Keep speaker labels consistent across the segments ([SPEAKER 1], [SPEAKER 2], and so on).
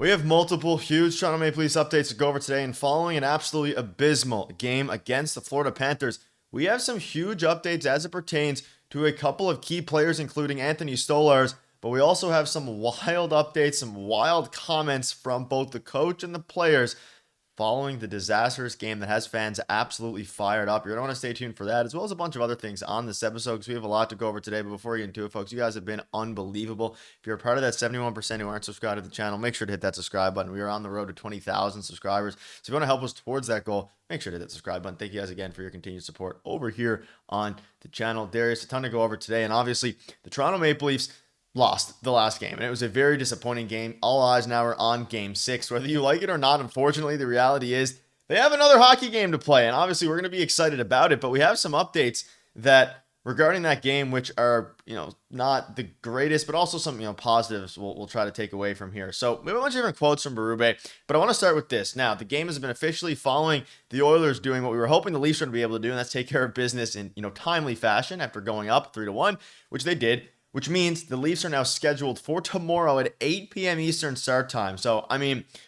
[SPEAKER 1] We have multiple huge Toronto Maple Leafs updates to go over today, and following an absolutely abysmal game against the Florida Panthers, we have some huge updates as it pertains to a couple of key players, including Anthony Stolarz, but we also have some wild updates, some wild comments from both the coach and the players following the disastrous game that has fans absolutely fired up. You're going to want to stay tuned for that, as well as a bunch of other things on this episode, because we have a lot to go over today. But before we get into it, folks, you guys have been unbelievable. If you're a part of that 71% who aren't subscribed to the channel, make sure to hit that subscribe button. We are on the road to 20,000 subscribers. So if you want to help us towards that goal, make sure to hit that subscribe button. Thank you guys again for your continued support over here on the channel. Darius, a ton to go over today. And obviously, the Toronto Maple Leafs lost the last game, and it was a very disappointing game. All eyes now are on game 6. Whether you like it or not, unfortunately, the reality is they have another hockey game to play, and obviously we're going to be excited about it, but we have some updates that regarding that game, which are, not the greatest, but also some, positives we'll try to take away from here. So we have a bunch of different quotes from Berube, but I want to start with this. Now, the game has been officially following the Oilers doing what we were hoping the Leafs were going to be able to do, and that's take care of business in, timely fashion after going up 3-1, which they did. Which means the Leafs are now scheduled for tomorrow at 8 p.m. Eastern start time. So,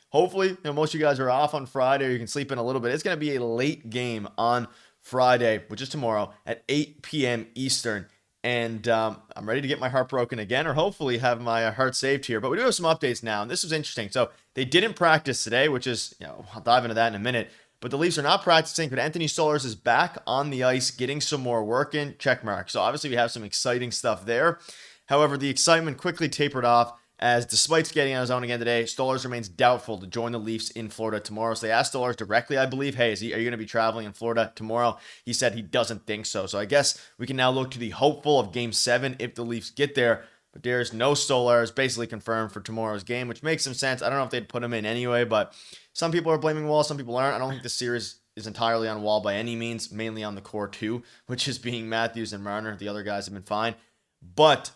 [SPEAKER 1] hopefully, most of you guys are off on Friday or you can sleep in a little bit. It's going to be a late game on Friday, which is tomorrow at 8 p.m. Eastern. And I'm ready to get my heart broken again, or hopefully have my heart saved here. But we do have some updates now, and this was interesting. So they didn't practice today, which is, I'll dive into that in a minute. But the Leafs are not practicing, but Anthony Stolarz is back on the ice, getting some more work in, check mark. So obviously we have some exciting stuff there. However, the excitement quickly tapered off as, despite skating on his own again today, Stolarz remains doubtful to join the Leafs in Florida tomorrow. So they asked Stolarz directly, I believe, hey, are you going to be traveling in Florida tomorrow? He said he doesn't think so. So I guess we can now look to the hopeful of Game 7 if the Leafs get there. But there's no Stolarz basically confirmed for tomorrow's game, which makes some sense. I don't know if they'd put him in anyway, but some people are blaming Wall, some people aren't. I don't think the series is entirely on Wall by any means, mainly on the core two, which is being Matthews and Marner. The other guys have been fine. But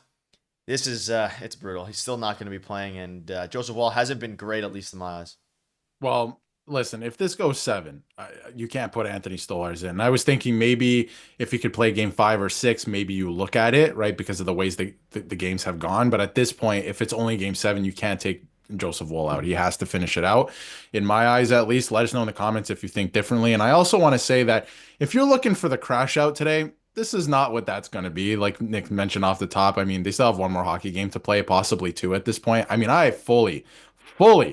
[SPEAKER 1] this is, it's brutal. He's still not going to be playing, and Joseph Wall hasn't been great, at least in my eyes.
[SPEAKER 2] Well, listen, if this goes 7, you can't put Anthony Stolarz in. I was thinking maybe if he could play game 5 or 6, maybe you look at it, right? Because of the ways the games have gone. But at this point, if it's only game 7, you can't take Joseph Woll out. He has to finish it out. In my eyes, at least, let us know in the comments if you think differently. And I also want to say that if you're looking for the crash out today, this is not what that's going to be. Like Nick mentioned off the top, they still have one more hockey game to play, possibly 2 at this point. I fully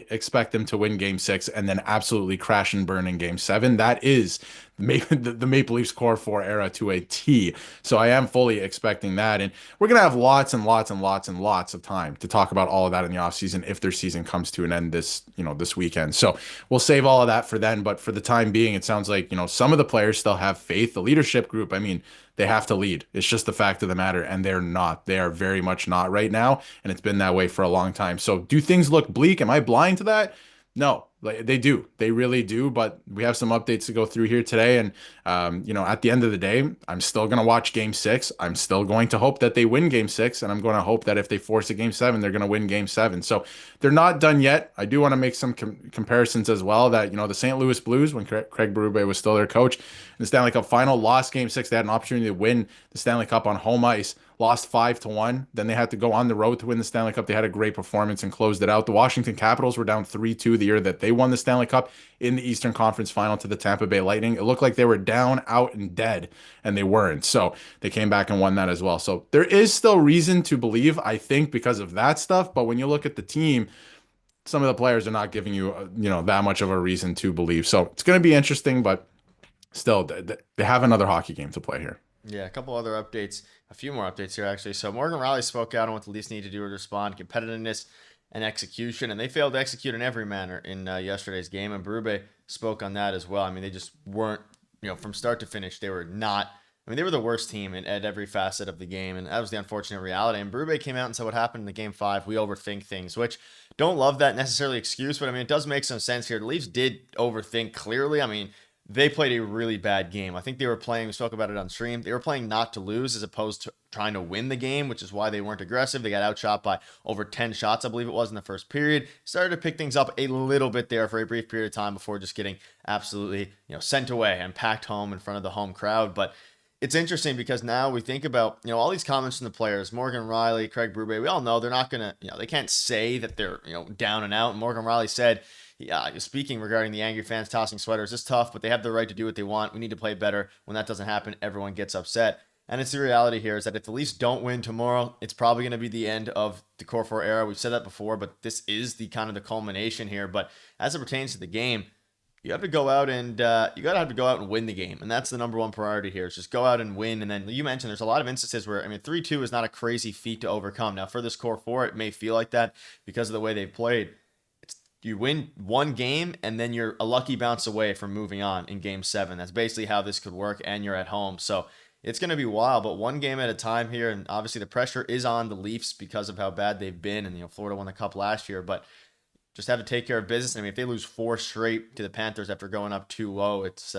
[SPEAKER 2] expect them to win game 6 and then absolutely crash and burn in game 7. That is the Maple Leafs core 4 era to a T. So I am fully expecting that. And we're going to have lots and lots and lots and lots of time to talk about all of that in the offseason if their season comes to an end this weekend. So we'll save all of that for then. But for the time being, it sounds like, some of the players still have faith. The leadership group, they have to lead. It's just the fact of the matter, and they're not. They are very much not right now, and it's been that way for a long time. So do things look bleak? Am I blind to that? No, they do. They really do, but we have some updates to go through here today, and at the end of the day, I'm still going to watch game 6. I'm still going to hope that they win game 6, and I'm going to hope that if they force a game 7, they're going to win game 7. So they're not done yet. I do want to make some comparisons as well that, the St. Louis Blues, when Craig Berube was still their coach, in the Stanley Cup final, lost game 6. They had an opportunity to win the Stanley Cup on home ice, lost 5-1. Then they had to go on the road to win the Stanley Cup. They had a great performance and closed it out. The Washington Capitals were down 3-2 the year that they won the Stanley Cup in the Eastern Conference final to the Tampa Bay Lightning. It looked like they were down, out, and dead, and they weren't. So they came back and won that as well. So there is still reason to believe, I think, because of that stuff. But when you look at the team, some of the players are not giving you, that much of a reason to believe. So it's going to be interesting, but still, they have another hockey game to play here.
[SPEAKER 1] Yeah, a couple other updates, a few more updates here, actually. So Morgan Riley spoke out on what the Leafs need to do to respond, competitiveness and execution, and they failed to execute in every manner in yesterday's game, and Berube spoke on that as well. They just weren't, from start to finish, they were not, they were the worst team at every facet of the game, and that was the unfortunate reality. And Berube came out and said what happened in the game 5, we overthink things, which don't love that necessarily excuse, but it does make some sense here. The Leafs did overthink clearly. They played a really bad game. I think they were playing, we spoke about it on stream, they were playing not to lose as opposed to trying to win the game, which is why they weren't aggressive. They got outshot by over 10 shots, I believe it was, in the first period. Started to pick things up a little bit there for a brief period of time before just getting absolutely, sent away and packed home in front of the home crowd. But it's interesting because now we think about, all these comments from the players, Morgan Riley, Craig Berube, we all know they're not going to, they can't say that they're, down and out. And Morgan Riley said, yeah, speaking regarding the angry fans tossing sweaters, it's tough, but they have the right to do what they want. We need to play better. When that doesn't happen, everyone gets upset. And it's the reality here is that if the Leafs don't win tomorrow, it's probably going to be the end of the Core 4 era. We've said that before, but this is the kind of the culmination here. But as it pertains to the game, you have to go out and you gotta have to go out and win the game, and that's the number one priority here. Is just go out and win. And then you mentioned there's a lot of instances where 3-2 is not a crazy feat to overcome. Now for this Core 4, it may feel like that because of the way they've played. You win one game and then you're a lucky bounce away from moving on in Game 7. That's basically how this could work, and you're at home. So it's going to be wild, but one game at a time here. And obviously the pressure is on the Leafs because of how bad they've been. And Florida won the Cup last year, but just have to take care of business. If they lose 4 straight to the Panthers after going up 2-0, it's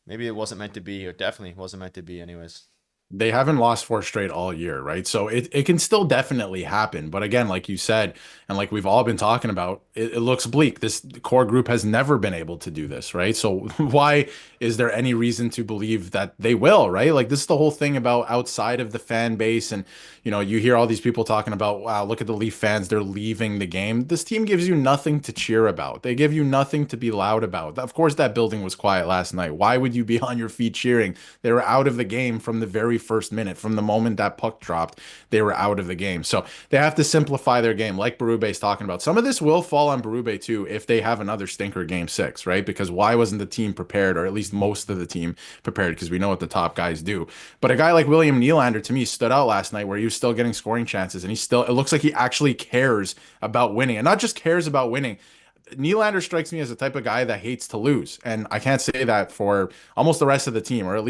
[SPEAKER 1] maybe it wasn't meant to be, or definitely wasn't meant to be anyways.
[SPEAKER 2] They haven't lost 4 straight all year, right? So it can still definitely happen. But again, like you said, and like we've all been talking about, it looks bleak. This core group has never been able to do this, right? So why is there any reason to believe that they will, right? Like this is the whole thing about outside of the fan base. And, you hear all these people talking about, wow, look at the Leaf fans, they're leaving the game. This team gives you nothing to cheer about. They give you nothing to be loud about. Of course, that building was quiet last night. Why would you be on your feet cheering? They were out of the game from the very first minute. From the moment that puck dropped, they were out of the game. So they have to simplify their game, like Berube's talking about. Some of this will fall on Berube too if they have another stinker Game 6, right? Because why wasn't the team prepared, or at least most of the team prepared? Because we know what the top guys do. But a guy like William Nylander to me stood out last night, where he was still getting scoring chances, and it looks like he actually cares about winning, and not just cares about winning. Nylander strikes me as the type of guy that hates to lose. And I can't say that for almost the rest of the team, or at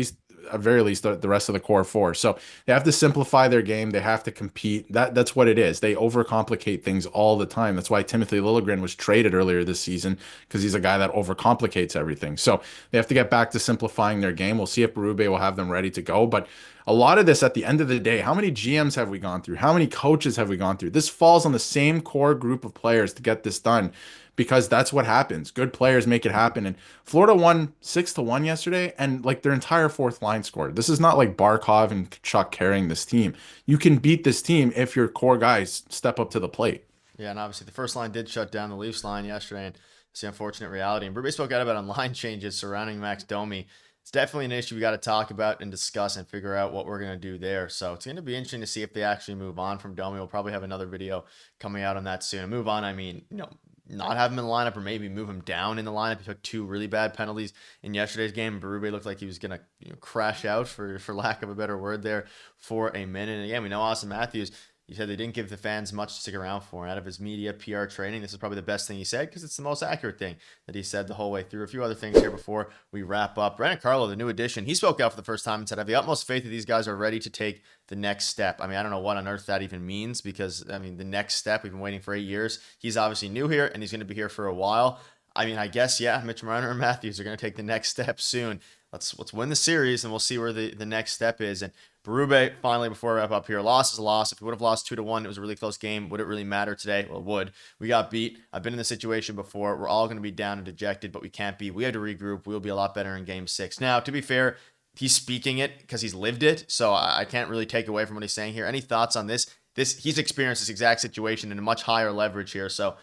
[SPEAKER 2] very least the rest of the core 4. So they have to simplify their game. They have to compete. That's what it is. They overcomplicate things all the time. That's why Timothy Liljegren was traded earlier this season, because he's a guy that overcomplicates everything. So they have to get back to simplifying their game. We'll see if Berube will have them ready to go. But a lot of this, at the end of the day, how many GMs have we gone through? How many coaches have we gone through? This falls on the same core group of players to get this done, because that's what happens. Good players make it happen. And Florida won 6-1 yesterday, and like their entire fourth line scored. This is not like Barkov and Chuck carrying this team. You can beat this team if your core guys step up to the plate.
[SPEAKER 1] Yeah, and obviously the first line did shut down the Leafs line yesterday, and it's the unfortunate reality. And Berube spoke out about on line changes surrounding Max Domi. It's definitely an issue we got to talk about and discuss and figure out what we're going to do there. So it's going to be interesting to see if they actually move on from Domi. We'll probably have another video coming out on that soon. And move on, I mean, not have him in the lineup, or maybe move him down in the lineup. He took 2 really bad penalties in yesterday's game. Berube looked like he was going to crash out, for lack of a better word there, for a minute. And again, we know Austin Matthews, he said they didn't give the fans much to stick around for. Out of his media PR training, this is probably the best thing he said, because it's the most accurate thing that he said the whole way through. A few other things here before we wrap up. Brandon Carlo, the new addition, he spoke out for the first time and said, I have the utmost faith that these guys are ready to take the next step. I don't know what on earth that even means, because, the next step, we've been waiting for 8 years. He's obviously new here, and he's going to be here for a while. I guess, yeah, Mitch Marner and Matthews are going to take the next step soon. Let's win the series, and we'll see where the next step is. And Berube, finally, before I wrap up here, loss is a loss. If we would have lost 2-1, it was a really close game. Would it really matter today? Well, it would. We got beat. I've been in this situation before. We're all going to be down and dejected, but we can't be. We had to regroup. We'll be a lot better in Game 6. Now, to be fair, he's speaking it because he's lived it, so I can't really take away from what he's saying here. Any thoughts on this? He's experienced this exact situation in a much higher leverage here, so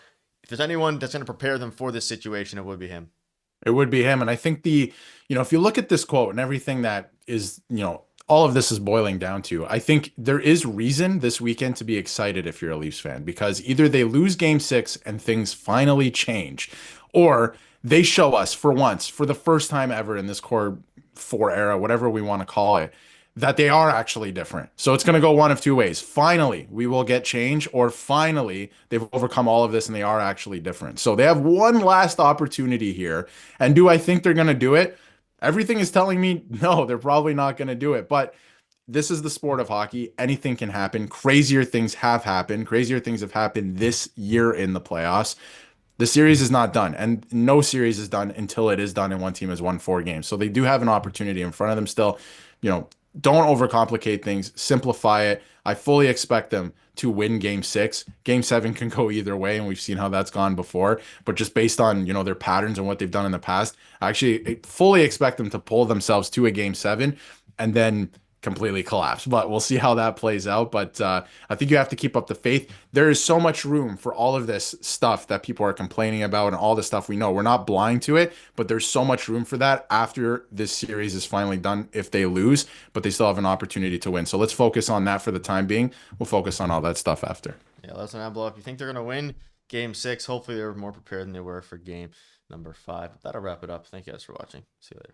[SPEAKER 1] if there's anyone that's going to prepare them for this situation, it would be him.
[SPEAKER 2] It would be him. And I think if you look at this quote and everything that is, all of this is boiling down to, I think there is reason this weekend to be excited if you're a Leafs fan, because either they lose Game 6 and things finally change, or they show us for once, for the first time ever in this core 4 era, whatever we want to call it, that they are actually different. So it's going to go one of 2 ways. Finally, we will get change, or finally, they've overcome all of this and they are actually different. So they have one last opportunity here. And do I think they're going to do it? Everything is telling me no, they're probably not going to do it. But this is the sport of hockey. Anything can happen. Crazier things have happened. Crazier things have happened this year in the playoffs. The series is not done, and no series is done until it is done and one team has won 4 games. So they do have an opportunity in front of them still. Don't overcomplicate things. Simplify it. I fully expect them to win Game 6. Game 7 can go either way, and we've seen how that's gone before. But just based on, their patterns and what they've done in the past, I actually fully expect them to pull themselves to a Game 7. and then completely collapse. But we'll see how that plays out. But I think you have to keep up the faith. There is so much room for all of this stuff that people are complaining about and all the stuff we know. We're not blind to it, but there's so much room for that after this series is finally done if they lose, but they still have an opportunity to win. So let's focus on that for the time being. We'll focus on all that stuff after.
[SPEAKER 1] Yeah, let us know below if you think they're going to win game 6. Hopefully they're more prepared than they were for game number 5. That'll wrap it up. Thank you guys for watching. See you later.